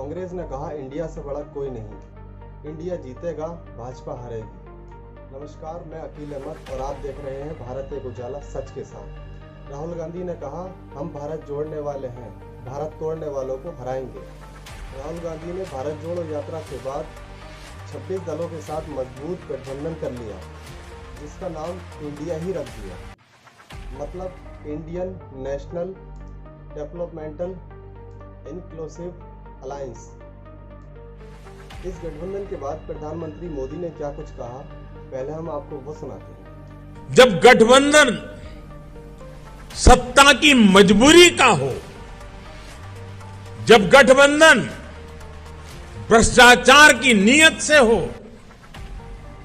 कांग्रेस ने कहा इंडिया से बड़ा कोई नहीं, इंडिया जीतेगा, भाजपा हारेगी। नमस्कार, मैं अकील अहमद और आप देख रहे हैं भारत एक उजाला सच के साथ। राहुल गांधी ने कहा हम भारत जोड़ने वाले हैं, भारत तोड़ने वालों को हराएंगे। राहुल गांधी ने भारत जोड़ो यात्रा के बाद 26 दलों के साथ मजबूत गठबंधन कर लिया, जिसका नाम इंडिया ही रख दिया, मतलब Indian national developmental inclusive alliance. इस गठबंधन के बाद प्रधानमंत्री मोदी ने क्या कुछ कहा, पहले हम आपको वो सुनाते हैं। जब गठबंधन सत्ता की मजबूरी का हो, जब गठबंधन भ्रष्टाचार की नीयत से हो,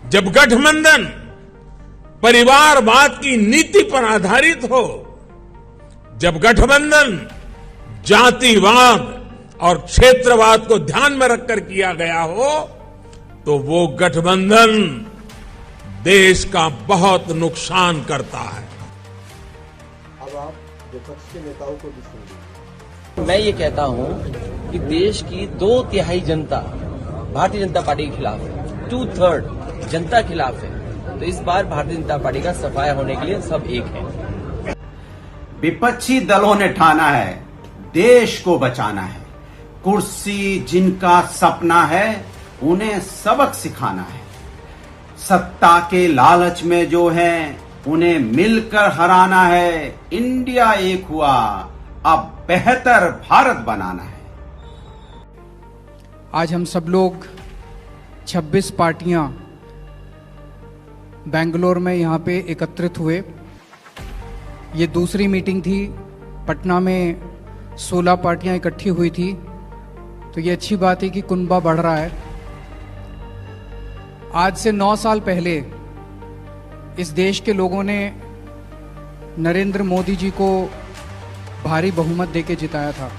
जब गठबंधन परिवारवाद की नीति पर आधारित हो, जब गठबंधन जातिवाद और क्षेत्रवाद को ध्यान में रखकर किया गया हो, तो वो गठबंधन देश का बहुत नुकसान करता है। अब आप विपक्ष के नेताओं को भी सुनिए। मैं ये कहता हूं कि देश की 2/3 जनता भारतीय जनता पार्टी के खिलाफ है, 2/3 जनता खिलाफ है। तो इस बार भारतीय जनता पार्टी का सफाया होने के लिए सब एक है। विपक्षी दलों ने ठाना है देश को बचाना है, कुर्सी जिनका सपना है उन्हें सबक सिखाना है। सत्ता के लालच में जो है उन्हें मिलकर हराना है। इंडिया एक हुआ, अब बेहतर भारत बनाना है। आज हम सब लोग 26 पार्टियां बेंगलोर में यहाँ पे एकत्रित हुए। ये दूसरी मीटिंग थी। पटना में 16 पार्टियां इकट्ठी हुई थी, तो ये अच्छी बात है कि कुनबा बढ़ रहा है। आज से 9 साल पहले इस देश के लोगों ने नरेंद्र मोदी जी को भारी बहुमत देके जिताया था।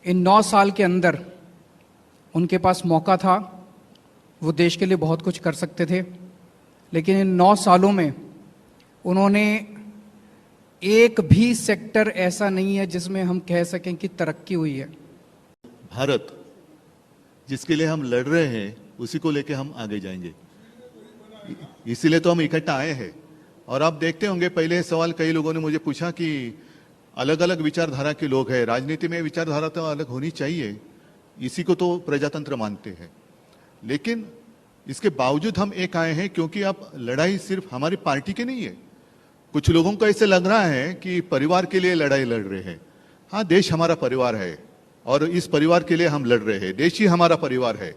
इन 9 साल के अंदर उनके पास मौका था, वो देश के लिए बहुत कुछ कर सकते थे, लेकिन इन 9 सालों में उन्होंने एक भी सेक्टर ऐसा नहीं है जिसमें हम कह सकें कि तरक्की हुई है। भारत जिसके लिए हम लड़ रहे हैं उसी को लेके हम आगे जाएंगे, इसीलिए तो हम इकट्ठा आए हैं। और आप देखते होंगे, पहले सवाल कई लोगों ने मुझे पूछा कि अलग अलग विचारधारा के लोग हैं, राजनीति में विचारधारा तो अलग होनी चाहिए, इसी को तो प्रजातंत्र मानते हैं। लेकिन इसके बावजूद हम एक आए हैं क्योंकि अब लड़ाई सिर्फ हमारी पार्टी की नहीं है। कुछ लोगों को ऐसे लग रहा है कि परिवार के लिए लड़ाई लड़ रहे हैं। हाँ, देश हमारा परिवार है और इस परिवार के लिए हम लड़ रहे हैं। देश ही हमारा परिवार है,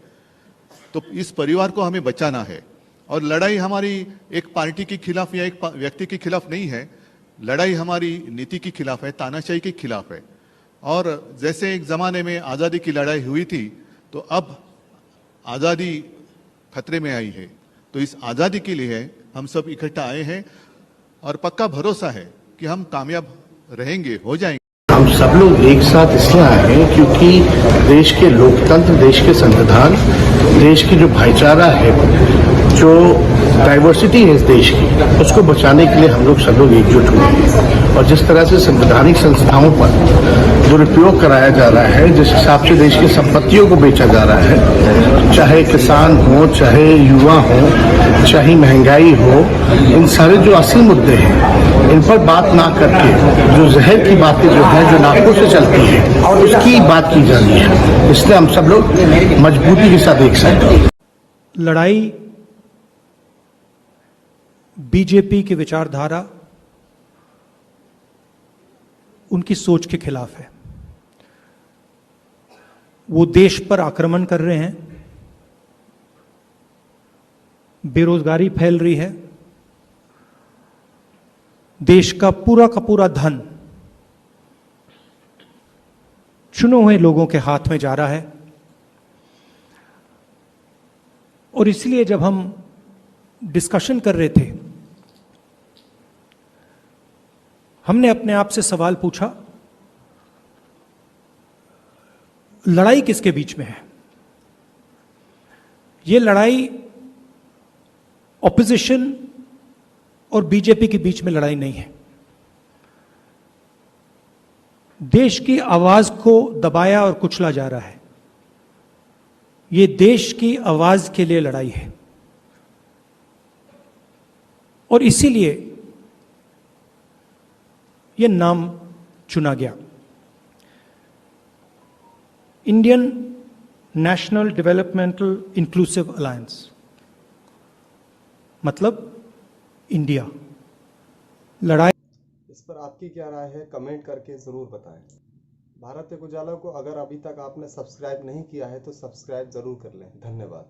तो इस परिवार को हमें बचाना है। और लड़ाई हमारी एक पार्टी के खिलाफ या एक व्यक्ति के खिलाफ नहीं है, लड़ाई हमारी नीति के खिलाफ है, तानाशाही के खिलाफ है। और जैसे एक जमाने में आज़ादी की लड़ाई हुई थी, तो अब आज़ादी खतरे में आई है। तो इस आज़ादी के लिए हम सब इकट्ठा आए हैं और पक्का भरोसा है कि हम कामयाब रहेंगे, हो जाएंगे। हम सब लोग एक साथ इसलिए आए हैं क्योंकि देश के लोकतंत्र, देश के संविधान, देश की जो भाईचारा है, जो डाइवर्सिटी है इस देश की, उसको बचाने के लिए हम लोग सब लोग एकजुट हुए हैं। और जिस तरह से संवैधानिक संस्थाओं पर दुरुपयोग कराया जा रहा है, जिस हिसाब से देश की संपत्तियों को बेचा जा रहा है, चाहे किसान हो, चाहे युवा हो, चाहे महंगाई हो, इन सारे जो असली मुद्दे हैं इन पर बात ना करके जो जहर की बातें जो है, जो नाकों से चलती है, उसकी बात की जा रही है। इसलिए हम सब लोग मजबूती के साथ एक साथ हैं। लड़ाई बीजेपी की विचारधारा, उनकी सोच के खिलाफ है। वो देश पर आक्रमण कर रहे हैं, बेरोजगारी फैल रही है, देश का पूरा धन चुने हुए लोगों के हाथ में जा रहा है। और इसलिए जब हम डिस्कशन कर रहे थे, हमने अपने आप से सवाल पूछा, लड़ाई किसके बीच में है? ये लड़ाई ऑपोजिशन और बीजेपी के बीच में लड़ाई नहीं है। देश की आवाज को दबाया और कुचला जा रहा है। ये देश की आवाज के लिए लड़ाई है और इसीलिए ये नाम चुना गया। Indian national developmental inclusive alliance, मतलब इंडिया। लड़ाई इस पर आपकी क्या राय है, कमेंट करके ज़रूर बताएं। भारत एक उजाला को अगर अभी तक आपने सब्सक्राइब नहीं किया है तो सब्सक्राइब ज़रूर कर लें। धन्यवाद।